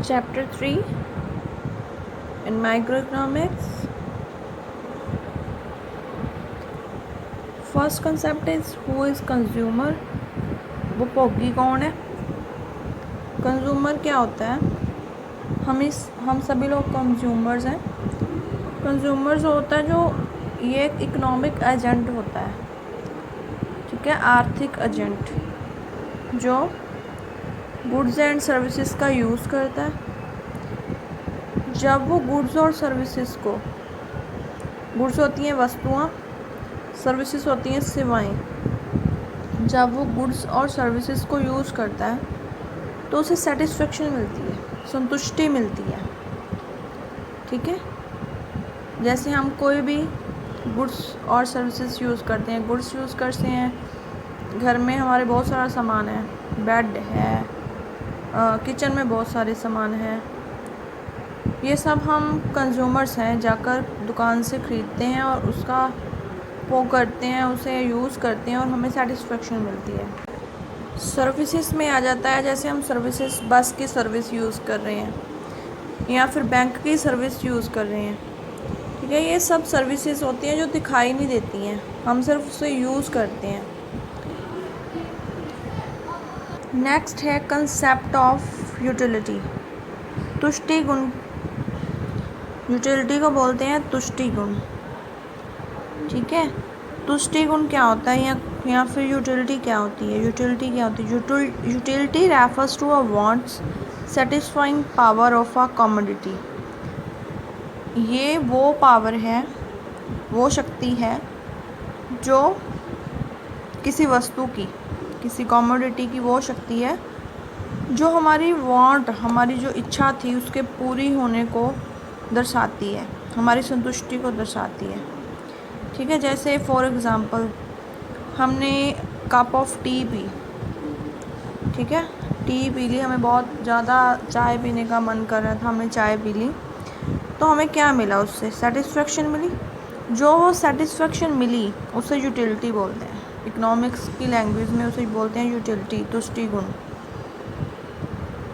Chapter 3 in Microeconomics. First concept is who is consumer. उपभोगी कौन है? Consumer क्या होता है? हम सभी लोग कंज्यूमर्स हैं। कंज्यूमर्स होता है जो ये एक इकोनॉमिक एजेंट होता है, ठीक है, आर्थिक एजेंट जो गुड्स एंड सर्विसेज का यूज़ करता है। जब वो गुड्स और सर्विसेज को, गुड्स होती हैं वस्तुआं, सर्विसेज होती हैं सेवाएं, जब वो गुड्स और सर्विसेज को यूज़ करता है तो उसे सेटिस्फेक्शन मिलती है, संतुष्टि मिलती है, ठीक है। जैसे हम कोई भी गुड्स और सर्विसेज यूज़ करते हैं, गुड्स यूज़ करते हैं, घर में हमारे बहुत सारा सामान है, बेड है, किचन में बहुत सारे सामान हैं, ये सब हम कंज्यूमर्स हैं, जाकर दुकान से ख़रीदते हैं और उसका वो करते हैं, उसे यूज़ करते हैं और हमें सेटिस्फेक्शन मिलती है। सर्विसेज में आ जाता है, जैसे हम सर्विसेज बस की सर्विस यूज़ कर रहे हैं या फिर बैंक की सर्विस यूज़ कर रहे हैं, ठीक है। ये सब सर्विसेज होती हैं जो दिखाई नहीं देती हैं, हम सिर्फ उसे यूज़ करते हैं। नेक्स्ट है कंसेप्ट ऑफ यूटिलिटी, तुष्टि गुण। यूटिलिटी को बोलते हैं तुष्टि गुण, ठीक है। तुष्टि गुण क्या होता है या फिर यूटिलिटी क्या होती है? यूटिलिटी क्या होती है? Utility refers to a wants satisfying power of a commodity. ये वो पावर है, वो शक्ति है जो किसी वस्तु की, किसी कमोडिटी की वो शक्ति है जो हमारी वांट, हमारी जो इच्छा थी उसके पूरी होने को दर्शाती है, हमारी संतुष्टि को दर्शाती है, ठीक है। जैसे फॉर एग्ज़ाम्पल हमने कप ऑफ टी पी, ठीक है, टी पी ली, हमें बहुत ज़्यादा चाय पीने का मन कर रहा था, हमने चाय पी ली, तो हमें क्या मिला? उससे सेटिस्फेक्शन मिली। जो सेटिस्फेक्शन मिली उसे यूटिलिटी बोलते हैं, इकोनॉमिक्स की लैंग्वेज में उसे बोलते हैं यूटिलिटी, तुष्टि गुण,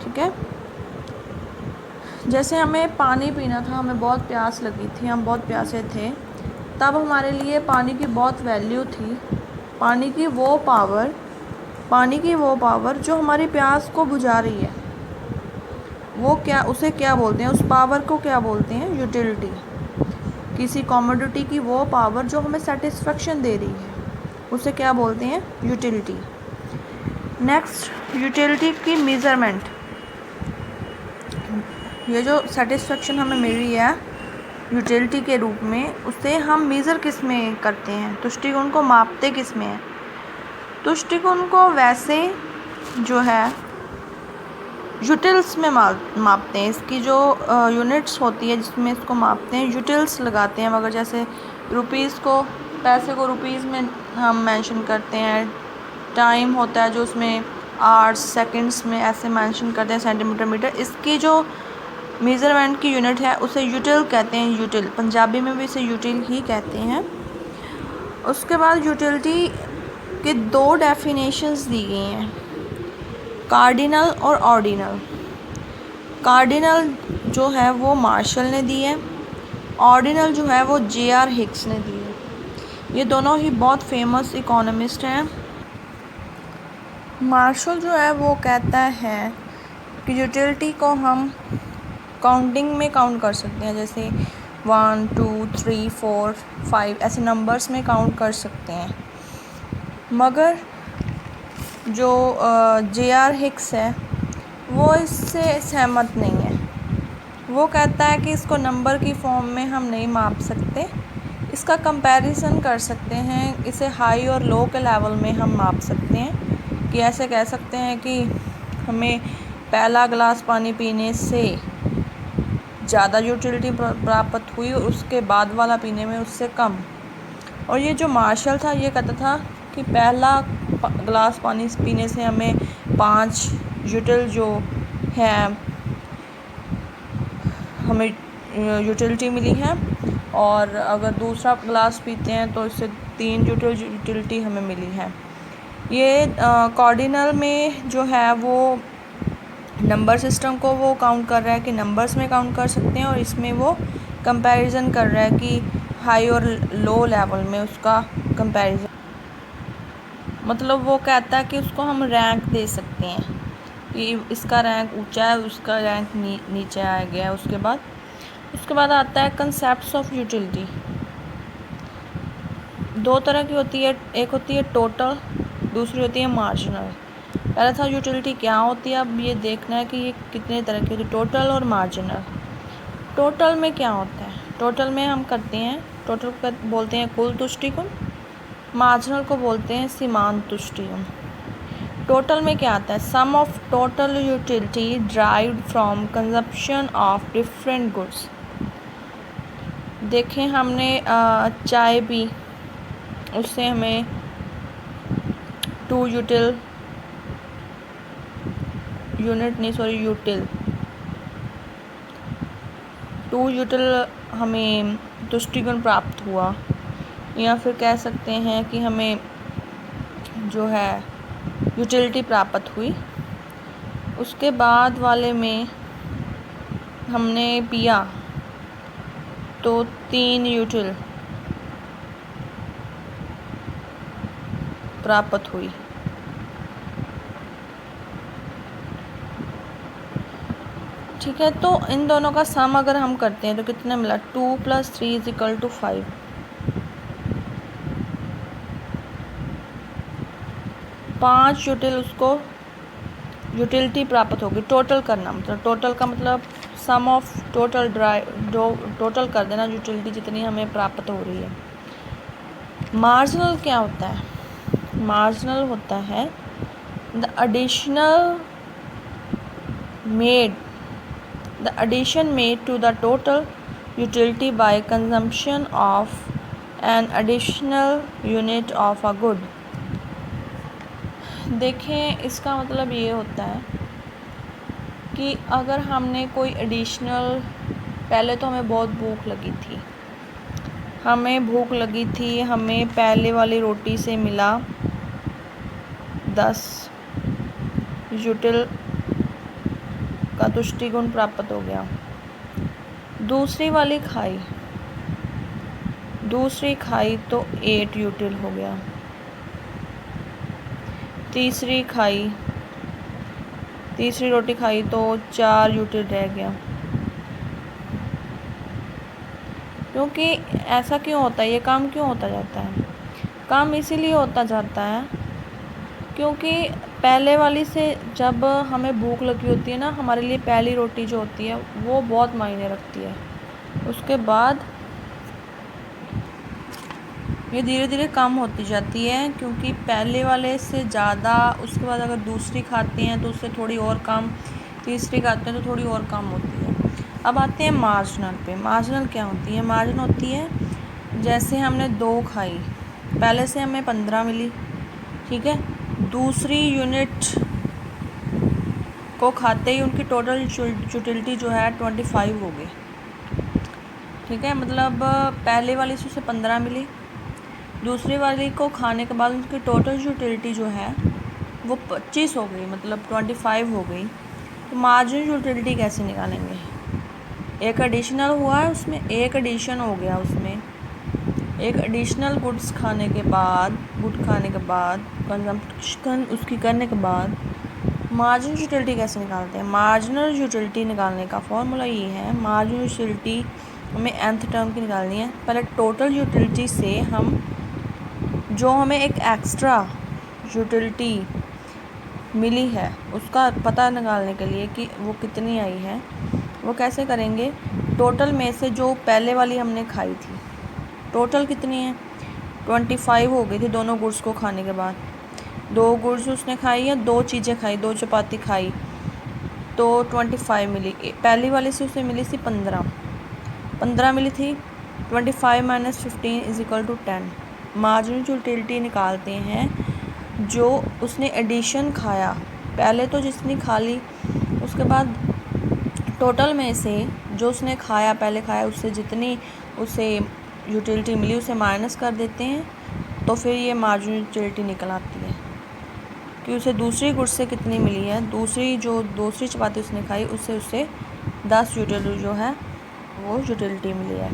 ठीक है। जैसे हमें पानी पीना था, हमें बहुत प्यास लगी थी, हम बहुत प्यासे थे, तब हमारे लिए पानी की बहुत वैल्यू थी। पानी की वो पावर जो हमारी प्यास को बुझा रही है, वो क्या, उसे क्या बोलते हैं? उस पावर को क्या बोलते हैं? यूटिलिटी। किसी कमोडिटी की वो पावर जो हमें सेटिस्फेक्शन दे रही है, उसे क्या बोलते हैं? यूटिलिटी। नेक्स्ट, यूटिलिटी की मेज़रमेंट। ये जो सेटिस्फेक्शन हमें मिल रही है यूटिलिटी के रूप में, उसे हम मेज़र किस में करते हैं? तुष्टिगुण को मापते किस में है? तुष्टिगुण को वैसे जो है यूटिल्स में मापते हैं। इसकी जो यूनिट्स होती है जिसमें इसको मापते हैं, यूटिल्स लगाते हैं। अगर जैसे रुपीज़ को, पैसे को रुपीज़ में हम मेंशन करते हैं, टाइम होता है जो उसमें आवर्स, सेकंड्स में ऐसे मेंशन करते हैं, सेंटीमीटर, मीटर। इसकी जो मेज़रमेंट की यूनिट है उसे यूटिल कहते हैं। यूटिल, पंजाबी में भी इसे यूटिल ही कहते हैं। उसके बाद यूटिलिटी के दो डेफिनेशंस दी गई हैं, कार्डिनल और ऑर्डिनल। कार्डिनल जो है वो मार्शल ने दी है, ऑर्डिनल जो है वो J.R. हिक्स ने दी है। ये दोनों ही बहुत फेमस इकोनॉमिस्ट हैं। मार्शल जो है वो कहता है कि यूटिलिटी को हम काउंटिंग में काउंट कर सकते हैं, जैसे 1 2 3 4 5 ऐसे नंबर्स में काउंट कर सकते हैं। मगर जो J.R. हिक्स है वो इससे सहमत नहीं है। वो कहता है कि इसको नंबर की फॉर्म में हम नहीं माप सकते, इसका कंपैरिजन कर सकते हैं, इसे हाई और लो के लेवल में हम माप सकते हैं। कि ऐसे कह सकते हैं कि हमें पहला गिलास पानी पीने से ज़्यादा यूटिलिटी प्राप्त हुई और उसके बाद वाला पीने में उससे कम। और ये जो मार्शल था ये कहता था कि पहला गिलास पानी पीने से हमें 5 यूटिल जो है हमें यूटिलिटी मिली है, और अगर दूसरा गिलास पीते हैं तो इससे 3 यूटिलिटी हमें मिली है। ये कार्डिनल में जो है वो नंबर सिस्टम को वो काउंट कर रहा है कि नंबर्स में काउंट कर सकते हैं, और इसमें वो कंपैरिजन कर रहा है कि हाई और लो लेवल में उसका कंपैरिजन, मतलब वो कहता है कि उसको हम रैंक दे सकते हैं कि इसका रैंक ऊंचा है, उसका रैंक नीचे आ गया है। उसके बाद आता है कंसेप्ट्स ऑफ यूटिलिटी। दो तरह की होती है, एक होती है टोटल, दूसरी होती है मार्जिनल। पहला था यूटिलिटी क्या होती है, अब ये देखना है कि ये कितने तरह की होती है, टोटल और मार्जिनल। टोटल में क्या होता है, टोटल में हम करते हैं, टोटल को बोलते हैं कुल तुष्टिगुण, मार्जिनल को बोलते हैं सीमांत तुष्टिगुण। टोटल में क्या आता है, sum of total utility derived from consumption of different goods. देखें हमने चाय पी, उससे हमें 2 यूटिल हमें तुष्टिगुण प्राप्त हुआ, या फिर कह सकते हैं कि हमें जो है यूटिलिटी प्राप्त हुई। उसके बाद वाले में हमने पिया तो 3 यूटिल प्राप्त हुई। ठीक है, तो इन दोनों का सम अगर हम करते हैं तो कितना मिला, 2 + 3 = 5। 5 यूटिल उसको यूटिलिटी प्राप्त होगी। टोटल करना मतलब, टोटल का मतलब सम ऑफ टोटल टोटल कर देना यूटिलिटी जितनी हमें प्राप्त हो रही है। मार्जिनल क्या होता है, मार्जिनल होता है the addition made to the total utility by consumption of an additional unit of a good। देखें, इसका मतलब ये होता है कि अगर हमने कोई एडिशनल, पहले तो हमें बहुत भूख लगी थी, हमें पहले वाली रोटी से मिला 10 यूटिल का तुष्टिगुण प्राप्त हो गया। दूसरी वाली खाई तो 8 यूटिल हो गया। तीसरी रोटी खाई तो 4 यूटिल रह गया। क्योंकि ऐसा क्यों होता है, ये काम क्यों होता जाता है, काम इसीलिए होता जाता है क्योंकि पहले वाली से जब हमें भूख लगी होती है ना, हमारे लिए पहली रोटी जो होती है वो बहुत मायने रखती है। उसके बाद ये धीरे धीरे कम होती जाती है, क्योंकि पहले वाले से ज़्यादा, उसके बाद अगर दूसरी खाते हैं तो उससे थोड़ी और कम, तीसरी खाते हैं तो थोड़ी और कम होती है। अब आते हैं मार्जिनल पे। मार्जिनल क्या होती है, मार्जिन होती है जैसे हमने 2 खाई, पहले से हमें 15 मिली, ठीक है, दूसरी यूनिट को खाते ही उनकी टोटल यूटिलिटी जो है 25 हो गई। ठीक है, मतलब पहले वाली से उसे 15 मिली, दूसरी वाली को खाने के बाद उनकी टोटल यूटिलिटी जो है वो 25 हो गई, मतलब 25 हो गई। तो मार्जिनल यूटिलिटी कैसे निकालेंगे, एक एडिशनल हुआ है उसमें, एक एडिशन हो गया उसमें, एक एडिशनल गुड्स खाने के बाद कंजम्पशन उसकी करने के बाद मार्जिनल यूटिलिटी कैसे निकालते हैं। मार्जिनल यूटिलिटी निकालने का फॉर्मूला ये है, मार्जिनल यूटिलिटी हमें nth टर्म की निकालनी है। पहले टोटल यूटिलिटी से हम जो हमें एक एक्स्ट्रा यूटिलिटी मिली है उसका पता निकालने के लिए कि वो कितनी आई है, वो कैसे करेंगे, टोटल में से जो पहले वाली हमने खाई थी, टोटल कितनी है 25 हो गई थी दोनों गुड्स को खाने के बाद। 2 गुड्स उसने खाई है, 2 चीज़ें खाई, 2 चपाती खाई तो 25 मिली। पहली वाली से उसे मिली थी 15 मिली थी। 25 - 15 = 10। मार्जिनल यूटिलिटी निकालते हैं जो उसने एडिशन खाया, पहले तो जितनी खा ली, उसके बाद टोटल में से जो उसने खाया, पहले खाया, उससे जितनी उसे यूटिलिटी मिली उसे माइनस कर देते हैं, तो फिर ये मार्जिनल यूटिलिटी निकल आती है। कि उसे दूसरी गुड़ से कितनी मिली है, दूसरी चपाती उसने खाई उससे उसे 10 यूटिलिटी जो है वो यूटिलिटी मिली है।